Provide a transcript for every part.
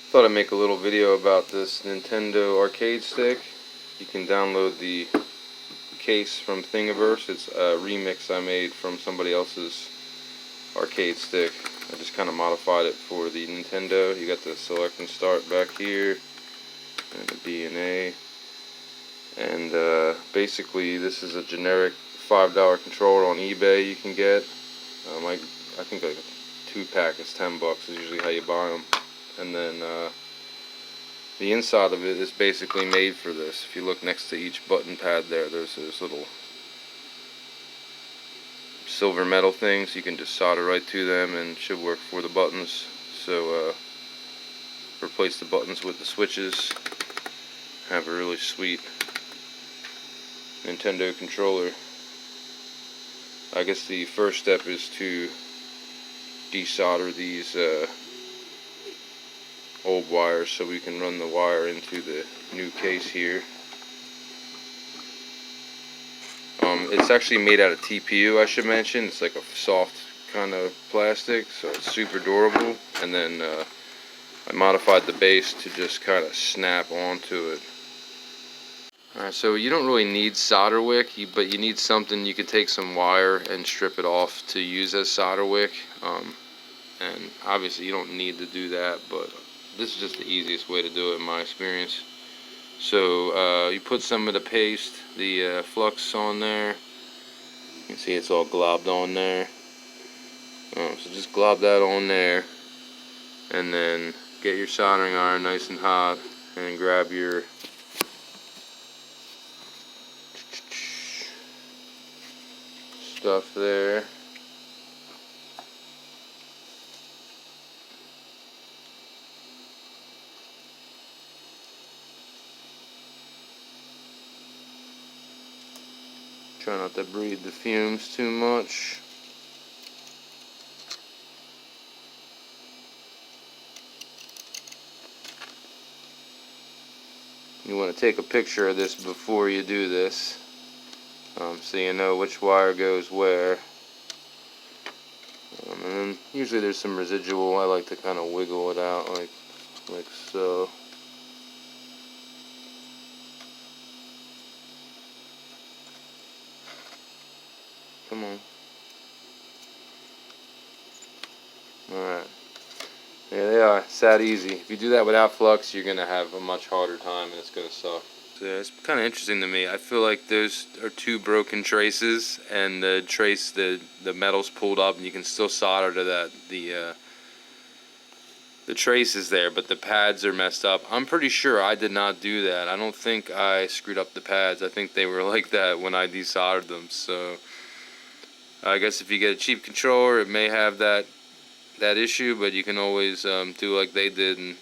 Thought I'd make a little video about this Nintendo Arcade Stick. You can download the case from Thingaverse. It's a remix I made from somebody else's arcade stick. I just kind of modified it for the Nintendo. You got the select and start back here, and the B and A. And basically, this is a generic $5 controller on eBay you can get. I think like a 2-pack is $10 is usually how you buy them. And then the inside of it is basically made for this. If you look next to each button pad there's those little silver metal things. You can just solder right to them and it should work for the buttons. So replace the buttons with the switches. Have a really sweet Nintendo controller. I guess the first step is to desolder these old wires so we can run the wire into the new case here. It's actually made out of TPU, I should mention. It's like a soft kind of plastic, so it's super durable. And then I modified the base to just kind of snap onto it. Alright, so you don't really need solder wick, but you need something. You could take some wire and strip it off to use as solder wick. And obviously you don't need to do that, but this is just the easiest way to do it in my experience. So you put some of the paste, the flux on there. You can see it's all globbed on there. So just glob that on there, and then get your soldering iron nice and hot, and grab your stuff there. Try not to breathe the fumes too much. You want to take a picture of this before you do this, so you know which wire goes where. And then usually there's some residual. I like to kind of wiggle it out like so. Come on. Alright. There they are. It's that easy. If you do that without flux, you're going to have a much harder time and it's going to suck. So it's kind of interesting to me. I feel like those are two broken traces, and the trace, the metal's pulled up and you can still solder to that. The trace is there, but the pads are messed up. I'm pretty sure I did not do that. I don't think I screwed up the pads. I think they were like that when I desoldered them. So I guess if you get a cheap controller, it may have that issue, but you can always do like they did, and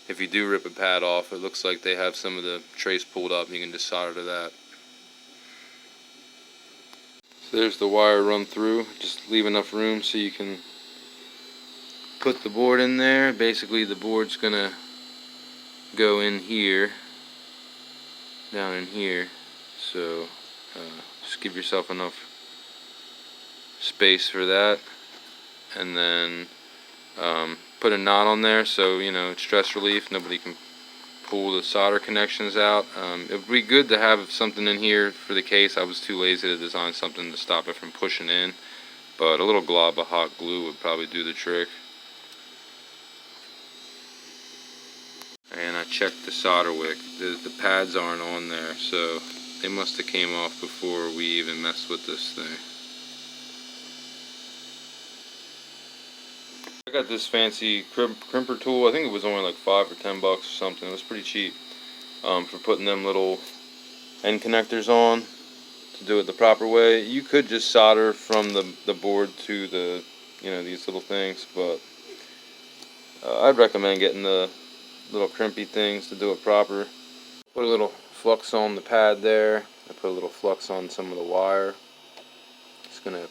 if you do rip a pad off, it looks like they have some of the trace pulled up, and you can just solder to that. So there's the wire run through. Just leave enough room so you can put the board in there. Basically the board's gonna go in here, down in here, so just give yourself enough space for that, and then put a knot on there so you know it's stress relief. Nobody can pull the solder connections out. It would be good to have something in here for the case. I was too lazy to design something to stop it from pushing in, but a little glob of hot glue would probably do the trick. And I checked the solder wick. The pads aren't on there, so they must have came off before we even messed with this thing. I got this fancy crimper tool. I think it was only like $5 or $10 or something. It was pretty cheap for putting them little end connectors on to do it the proper way. You could just solder from the board to the these little things, but I'd recommend getting the little crimpy things to do it proper. Put a little flux on the pad there. I put a little flux on some of the wire. Just gonna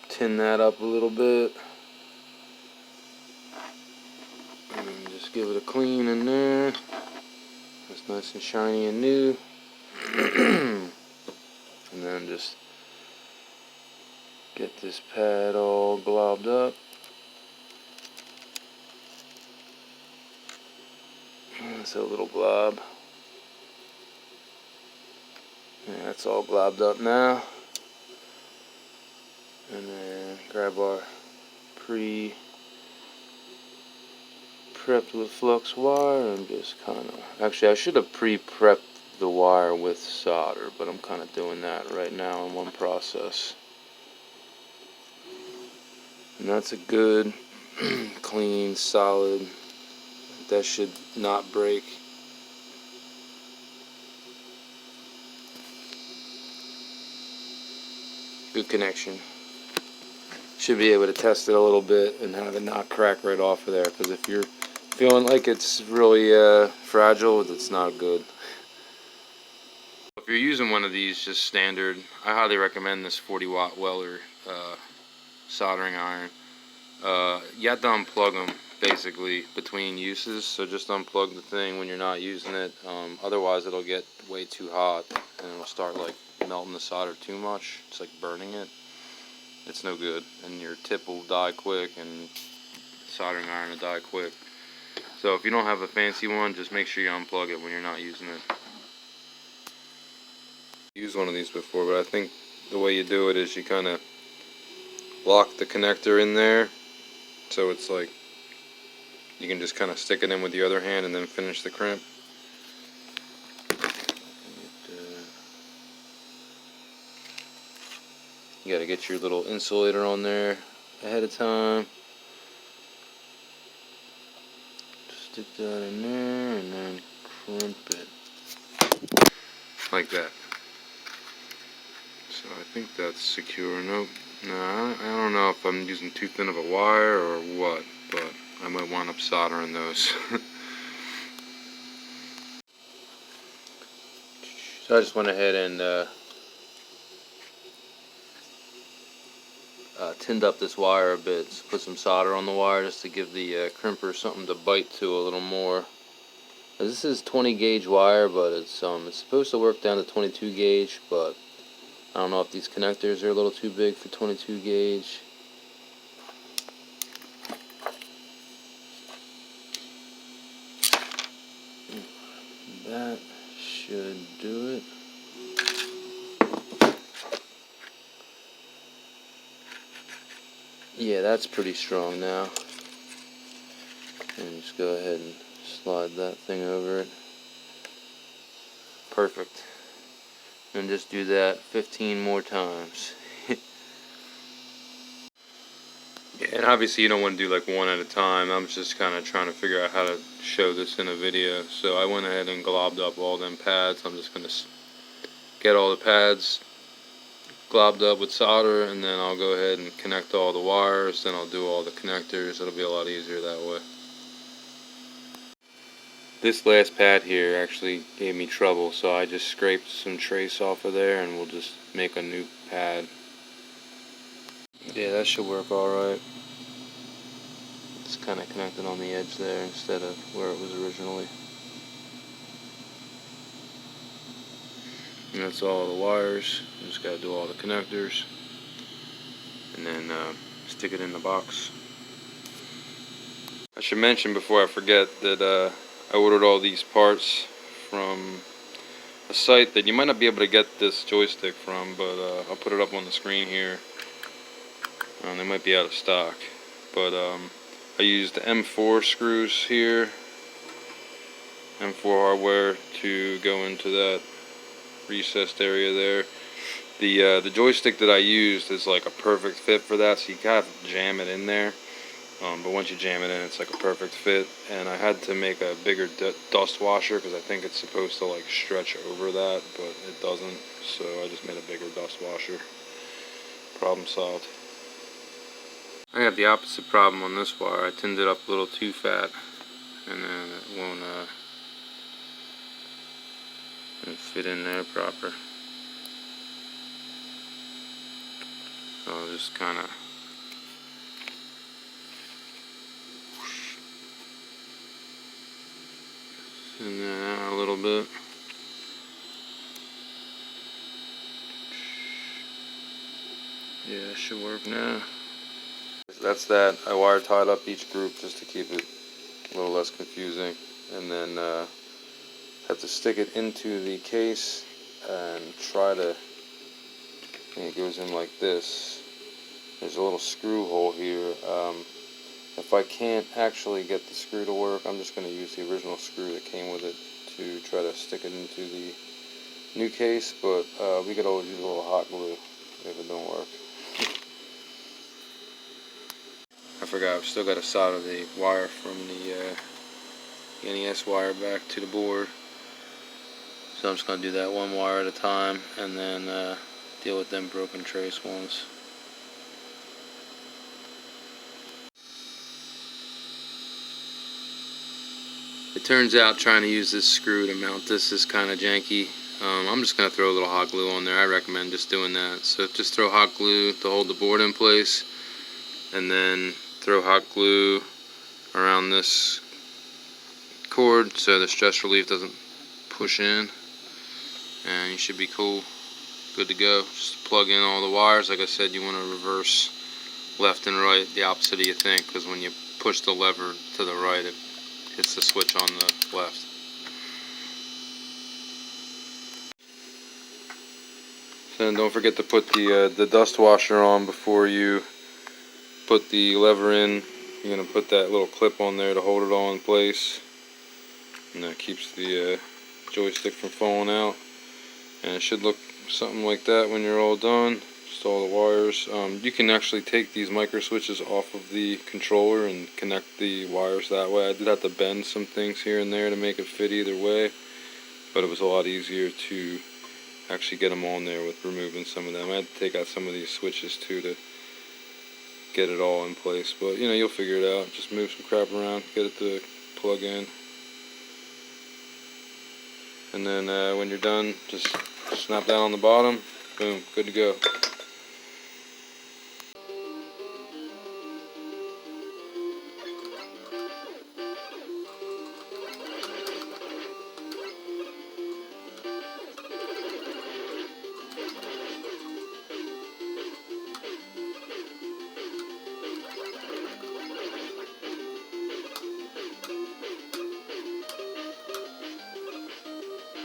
tin that up a little bit, and then just give it a clean in there. It's nice and shiny and new. And then just get this pad all globbed up. So a little glob. Yeah, that's all globbed up now. And then grab our pre-prepped with flux wire and just kind of, actually I should have pre-prepped the wire with solder, but I'm kind of doing that right now in one process. And that's a good, clean, solid, that should not break. Good connection. Should be able to test it a little bit and have it not crack right off of there, because if you're feeling like it's really fragile, it's not good. If you're using one of these just standard, I highly recommend this 40-watt Weller soldering iron. You have to unplug them basically between uses, so just unplug the thing when you're not using it. Otherwise it'll get way too hot and it'll start like melting the solder too much. It's like burning it. It's no good, and your tip will die quick and soldering iron will die quick. So if you don't have a fancy one, just make sure you unplug it when you're not using it. Used one of these before, but I think the way you do it is you kind of lock the connector in there, so it's like you can just kind of stick it in with the other hand and then finish the crimp. You got to get your little insulator on there ahead of time. Stick that in there and then crimp it like that. So I think that's secure. Nope. No, I don't know if I'm using too thin of a wire or what, but I might wind up soldering those. So I just went ahead and tinned up this wire a bit. So put some solder on the wire just to give the crimper something to bite to a little more. Now, this is 20 gauge wire, but it's supposed to work down to 22 gauge, but I don't know if these connectors are a little too big for 22 gauge. That should do it. Yeah, that's pretty strong now. And just go ahead and slide that thing over it. Perfect. And just do that 15 more times. Yeah, and obviously you don't want to do like one at a time. I'm just kind of trying to figure out how to show this in a video. So I went ahead and globbed up all them pads. I'm just going to get all the pads globbed up with solder, and then I'll go ahead and connect all the wires. Then I'll do all the connectors. It'll be a lot easier that way. This last pad here actually gave me trouble, so I just scraped some trace off of there and we'll just make a new pad. Yeah, that should work alright. It's kind of connected on the edge there instead of where it was originally. And that's all the wires. You just gotta do all the connectors and then stick it in the box. I should mention before I forget that I ordered all these parts from a site that you might not be able to get this joystick from, but I'll put it up on the screen here. They might be out of stock, but I used M4 screws here, M4 hardware, to go into that recessed area there. The joystick that I used is like a perfect fit for that, so you kind of jam it in there. But once you jam it in, it's like a perfect fit. And I had to make a bigger dust washer because I think it's supposed to like stretch over that, but it doesn't. So I just made a bigger dust washer. Problem solved. I have the opposite problem on this wire. I tinned it up a little too fat, and then it won't fit in there proper. So I'll just kind of thin that out a little bit. Yeah, it should work now. That's that. I wire tied up each group just to keep it a little less confusing, and then have to stick it into the case and try to, and it goes in like this. There's a little screw hole here. If I can't actually get the screw to work, I'm just going to use the original screw that came with it to try to stick it into the new case, but we could always use a little hot glue if it don't work. I forgot, I've still got to solder the wire from the NES wire back to the board. So I'm just going to do that one wire at a time and then deal with them broken trace ones. It turns out trying to use this screw to mount this is kind of janky. I'm just going to throw a little hot glue on there. I recommend just doing that. So just throw hot glue to hold the board in place, and then throw hot glue around this cord so the stress relief doesn't push in, and you should be cool, good to go. Just plug in all the wires. Like I said, you want to reverse left and right the opposite of you think, because when you push the lever to the right, it hits the switch on the left. And don't forget to put the dust washer on before you put the lever in. You're going to put that little clip on there to hold it all in place, and that keeps the joystick from falling out. And it should look something like that when you're all done. Just all the wires. You can actually take these micro switches off of the controller and connect the wires that way. I did have to bend some things here and there to make it fit either way, but it was a lot easier to actually get them on there with removing some of them. I had to take out some of these switches too to get it all in place, but you know, you'll figure it out. Just move some crap around, get it to plug in, and then when you're done, just snap that on the bottom. Boom, good to go.